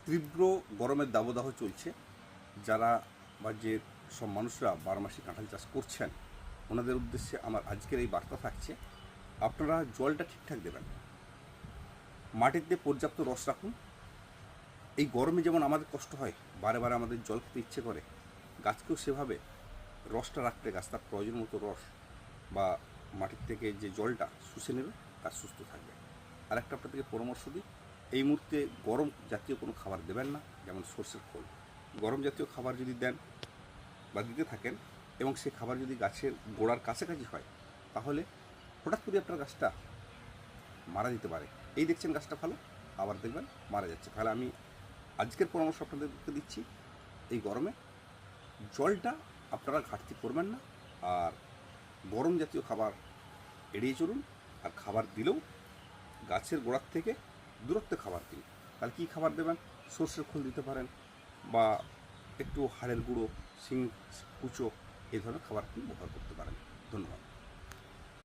তীব্র গরমের দাবদাহ চলছে। যারা বা যে সব মানুষরা বারমাসি কাঁঠাল চাষ করছেন ওনাদের উদ্দেশ্যে আমার আজকের এই বার্তা থাকছে, আপনারা জলটা ঠিকঠাক দেবেন, মাটিতে পর্যাপ্ত রস রাখুন। এই গরমে যেমন আমাদের কষ্ট হয়, বারে বারে আমাদের জল খেতে ইচ্ছে করে, গাছকেও সেভাবে রসটা রাখতে, গাছ তার প্রয়োজন মতো রস বা মাটির থেকে যে জলটা শুষে নেবে, তার সুস্থ থাকবে। আর একটা আপনাদেরকে পরামর্শ দিই, এই মুহূর্তে গরম জাতীয় কোনো খাবার দেবেন না, যেমন সর্ষের খোল। গরম জাতীয় খাবার যদি দেন বা দিতে থাকেন এবং সে খাবার যদি গাছের গোড়ার কাছাকাছি হয়, তাহলে হঠাৎ করে আপনার গাছটা মারা যেতে পারে। এই দেখছেন গাছটা ভালো, আবার দেখবেন মারা যাচ্ছে। তাহলে আমি আজকের পরামর্শ আপনাদেরকে দিচ্ছি, এই গরমে জলটা আপনারা ঘাটতি করবেন না, আর গরম জাতীয় খাবার এড়িয়ে চলুন। আর খাবার দিলেও গাছের গোড়ার থেকে দূরত্বে খাবার দিন। তাহলে কী খাবার দেবেন? সর্ষের খোল দিতে পারেন, বা একটু হাড়ের গুঁড়ো, শিং কুচো, এই ধরনের খাবার আপনি ব্যবহার করতে পারেন। ধন্যবাদ।